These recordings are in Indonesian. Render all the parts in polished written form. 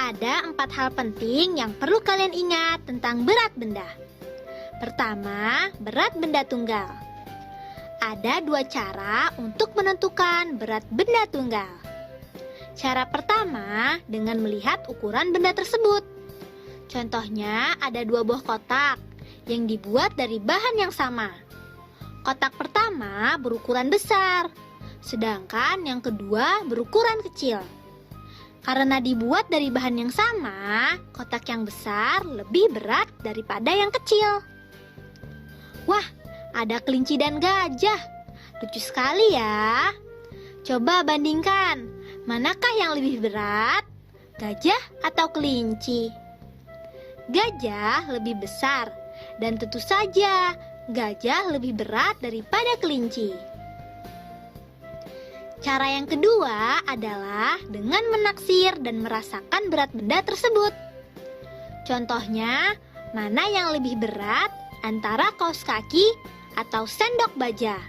Ada 4 hal penting yang perlu kalian ingat tentang berat benda. Pertama, berat benda tunggal. Ada 2 cara untuk menentukan berat benda tunggal. Cara pertama dengan melihat ukuran benda tersebut. Contohnya ada 2 buah kotak yang dibuat dari bahan yang sama. Kotak pertama berukuran besar, sedangkan yang kedua berukuran kecil. Karena dibuat dari bahan yang sama, kotak yang besar lebih berat daripada yang kecil. Wah, ada kelinci dan gajah. Lucu sekali ya. Coba bandingkan, manakah yang lebih berat? Gajah atau kelinci? Gajah lebih besar, dan tentu saja gajah lebih berat daripada kelinci. Cara yang kedua adalah dengan menaksir dan merasakan berat benda tersebut. Contohnya, mana yang lebih berat antara kaos kaki atau sendok baja?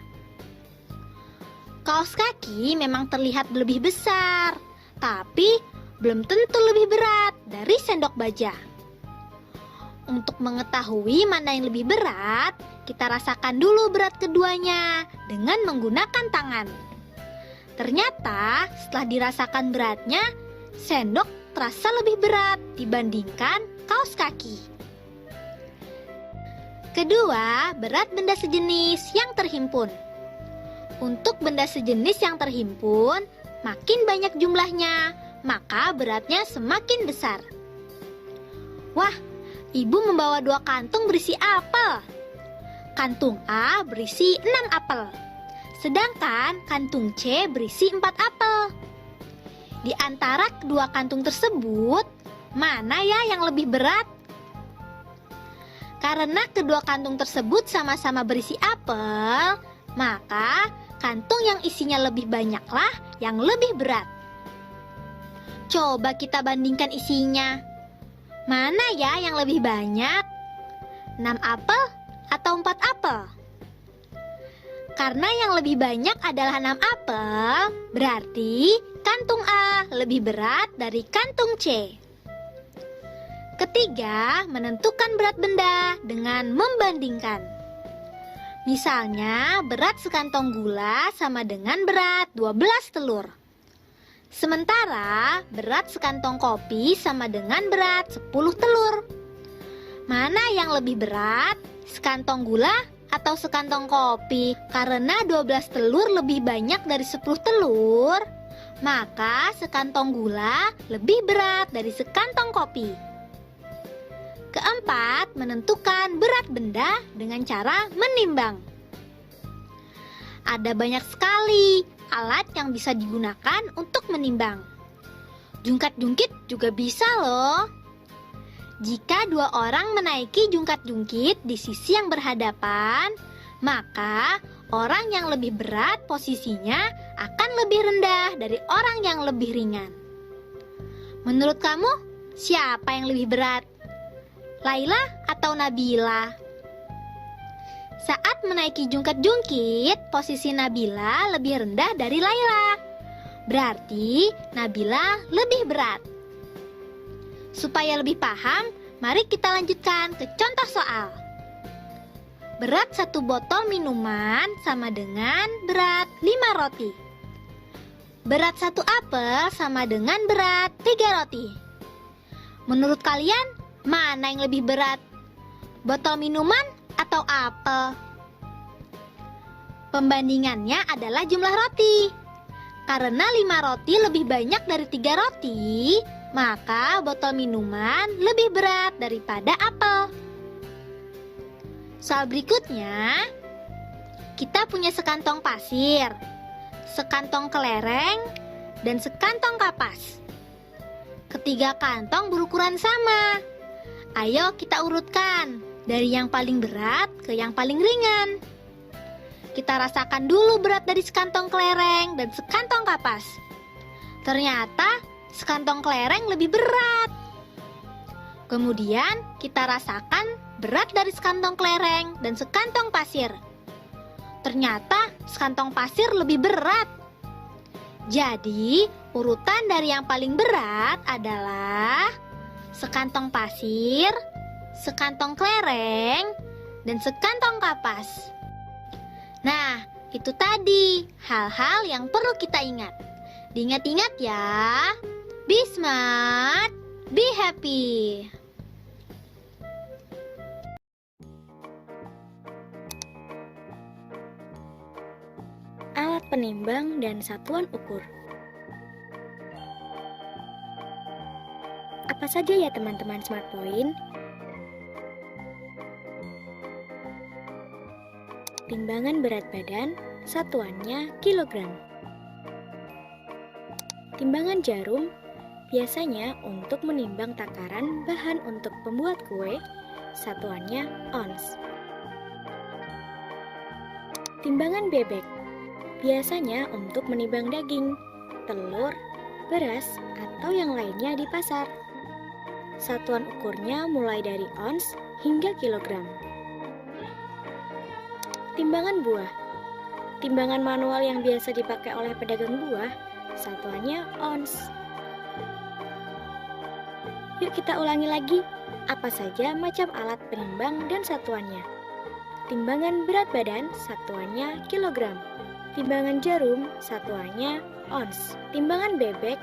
Kaos kaki memang terlihat lebih besar, tapi belum tentu lebih berat dari sendok baja. Untuk mengetahui mana yang lebih berat, kita rasakan dulu berat keduanya dengan menggunakan tangan. Ternyata setelah dirasakan beratnya, sendok terasa lebih berat dibandingkan kaos kaki. Kedua, berat benda sejenis yang terhimpun. Untuk benda sejenis yang terhimpun, makin banyak jumlahnya, maka beratnya semakin besar. Wah, ibu membawa 2 kantung berisi apel. Kantung A berisi 6 apel. Sedangkan kantung C berisi 4 apel. Di antara kedua kantung tersebut, mana ya yang lebih berat? Karena kedua kantung tersebut sama-sama berisi apel, maka kantung yang isinya lebih banyaklah yang lebih berat. Coba kita bandingkan isinya. Mana ya yang lebih banyak? 6 apel atau 4 apel? Karena yang lebih banyak adalah 6 apel, berarti kantung A lebih berat dari kantung C. Ketiga, menentukan berat benda dengan membandingkan. Misalnya, berat sekantong gula sama dengan berat 12 telur. Sementara, berat sekantong kopi sama dengan berat 10 telur. Mana yang lebih berat? Sekantong gula atau sekantong kopi? Karena 12 telur lebih banyak dari 10 telur, maka sekantong gula lebih berat dari sekantong kopi. Keempat, menentukan berat benda dengan cara menimbang. Ada banyak sekali alat yang bisa digunakan untuk menimbang. Jungkat-jungkit juga bisa loh. Jika 2 orang menaiki jungkat-jungkit di sisi yang berhadapan, maka orang yang lebih berat posisinya akan lebih rendah dari orang yang lebih ringan. Menurut kamu, siapa yang lebih berat? Laila atau Nabila? Saat menaiki jungkat-jungkit, posisi Nabila lebih rendah dari Laila. Berarti Nabila lebih berat. Supaya lebih paham, mari kita lanjutkan ke contoh soal. Berat 1 botol minuman sama dengan berat 5 roti. Berat 1 apel sama dengan berat 3 roti. Menurut kalian, mana yang lebih berat? Botol minuman atau apel? Pembandingannya adalah jumlah roti. Karena 5 roti lebih banyak dari 3 roti, maka botol minuman lebih berat daripada apel. Soal berikutnya, kita punya sekantong pasir, sekantong kelereng, dan sekantong kapas. Ketiga kantong berukuran sama. Ayo kita urutkan dari yang paling berat ke yang paling ringan. Kita rasakan dulu berat dari sekantong kelereng dan sekantong kapas. Ternyata sekantong kelereng lebih berat. Kemudian kita rasakan berat dari sekantong kelereng dan sekantong pasir. Ternyata sekantong pasir lebih berat. Jadi, urutan dari yang paling berat adalah sekantong pasir, sekantong kelereng, dan sekantong kapas. Nah, itu tadi hal-hal yang perlu kita ingat. Diingat-ingat ya. Be smart, be happy. Alat penimbang dan satuan ukur. Apa saja ya teman-teman Smart Point? Timbangan berat badan, satuannya kilogram. Timbangan jarum, biasanya untuk menimbang takaran bahan untuk pembuat kue, satuannya ons. Timbangan bebek, biasanya untuk menimbang daging, telur, beras, atau yang lainnya di pasar. Satuan ukurnya mulai dari ons hingga kilogram. Timbangan buah, timbangan manual yang biasa dipakai oleh pedagang buah, satuannya ons. Yuk kita ulangi lagi, apa saja macam alat penimbang dan satuannya. Timbangan berat badan, satuannya kilogram. Timbangan jarum, satuannya ons. Timbangan bebek,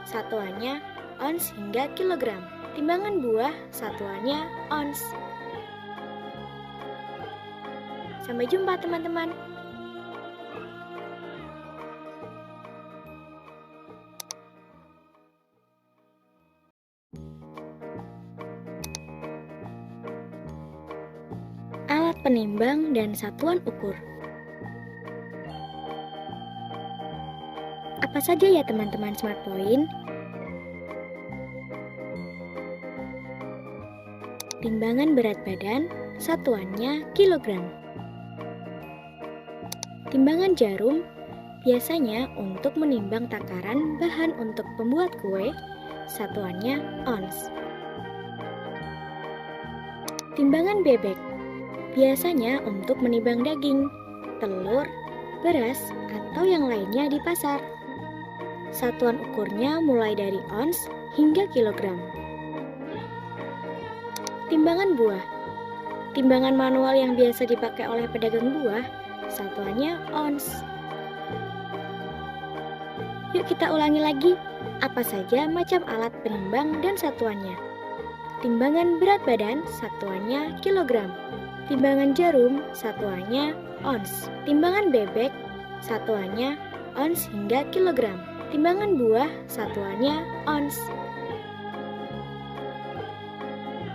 satuannya ons hingga kilogram. Timbangan buah, satuannya ons. Sampai jumpa teman-teman. Alat penimbang dan satuan ukur. Apa saja ya teman-teman Smart Point? Timbangan berat badan, satuannya kilogram. Timbangan jarum, biasanya untuk menimbang takaran bahan untuk pembuat kue, satuannya ons. Timbangan bebek, biasanya untuk menimbang daging, telur, beras, atau yang lainnya di pasar. Satuan ukurnya mulai dari ons hingga kilogram. Timbangan buah, timbangan manual yang biasa dipakai oleh pedagang buah, satuannya ons. Yuk kita ulangi lagi, apa saja macam alat penimbang dan satuannya. Timbangan berat badan, satuannya kilogram. Timbangan jarum, satuannya ons. Timbangan bebek, satuannya ons hingga kilogram. Timbangan buah, satuannya ons.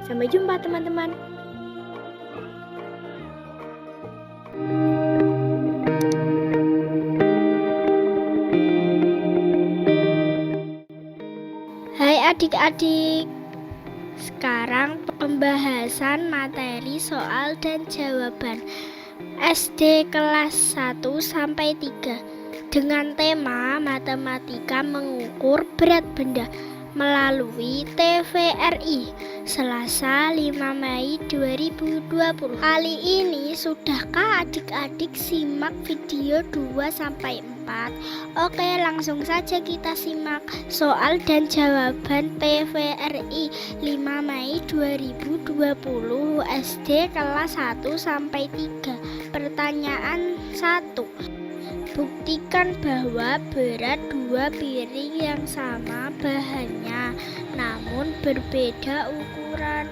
Sampai jumpa teman-teman. Hai adik-adik, sekarang pembahasan materi soal dan jawaban SD kelas 1 sampai 3 dengan tema matematika mengukur berat benda melalui TVRI Selasa 5 Mei 2020. Kali ini sudahkah adik-adik simak video 2 sampai 4? Oke, langsung saja kita simak soal dan jawaban TVRI 5 Mei 2020 SD kelas 1 sampai 3. Pertanyaan 1. Buktikan bahwa berat dua piring yang sama bahannya, namun berbeda ukuran.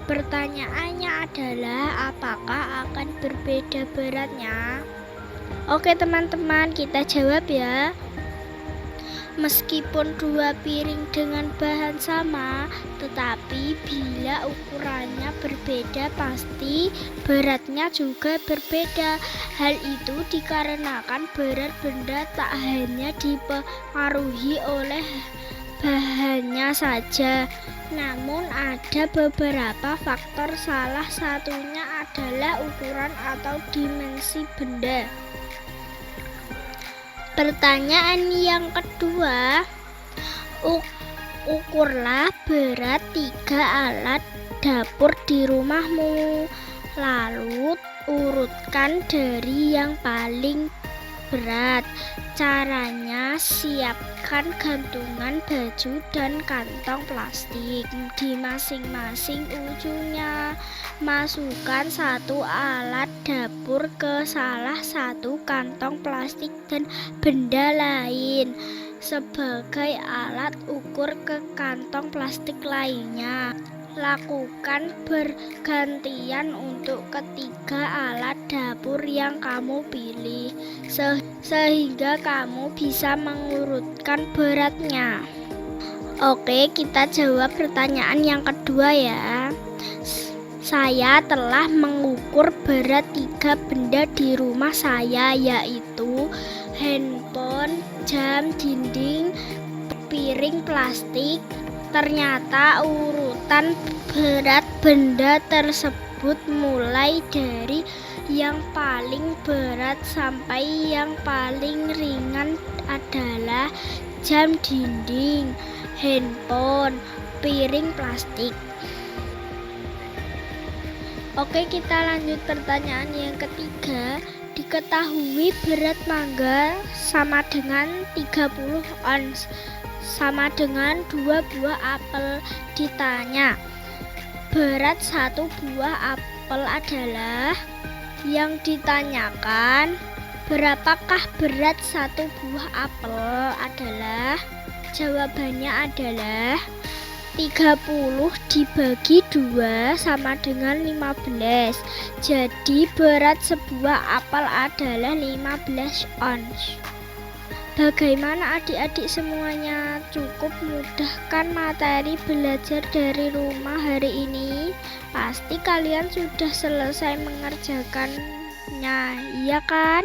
Pertanyaannya adalah apakah akan berbeda beratnya? Oke teman-teman, kita jawab ya. Meskipun dua piring dengan bahan sama, tetapi bila ukurannya berbeda pasti beratnya juga berbeda. Hal itu dikarenakan berat benda tak hanya dipengaruhi oleh bahannya saja, namun ada beberapa faktor, salah satunya adalah ukuran atau dimensi benda. Pertanyaan yang kedua, ukurlah berat 3 alat dapur di rumahmu, lalu urutkan dari yang paling berat Caranya, siapkan gantungan baju dan kantong plastik di masing-masing ujungnya. Masukkan satu alat dapur ke salah satu kantong plastik dan benda lain sebagai alat ukur ke kantong plastik lainnya. Lakukan bergantian untuk ketiga alat dapur yang kamu pilih, sehingga kamu bisa mengurutkan beratnya. Oke, kita jawab pertanyaan yang kedua ya. Saya telah mengukur berat 3 benda di rumah saya, yaitu handphone, jam dinding, piring plastik. Ternyata urutan berat benda tersebut mulai dari yang paling berat sampai yang paling ringan adalah jam dinding, handphone, piring plastik. Oke, kita lanjut pertanyaan yang ketiga. Diketahui berat mangga sama dengan 30 ons, sama dengan 2 buah apel. Ditanya, berat 1 buah apel adalah? Yang ditanyakan, berapakah berat 1 buah apel adalah? Jawabannya adalah 30 dibagi 2 sama dengan 15. Jadi berat sebuah apel adalah 15 ons. Bagaimana adik-adik semuanya? Cukup mudah kan materi belajar dari rumah hari ini? Pasti kalian sudah selesai mengerjakannya, iya kan?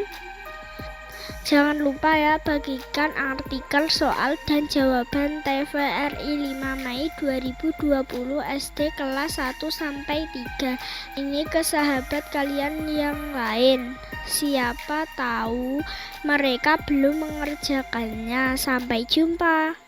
Jangan lupa ya, bagikan artikel soal dan jawaban TVRI 5 Mei 2020 SD kelas 1-3 ini ke sahabat kalian yang lain. Siapa tahu mereka belum mengerjakannya. Sampai jumpa.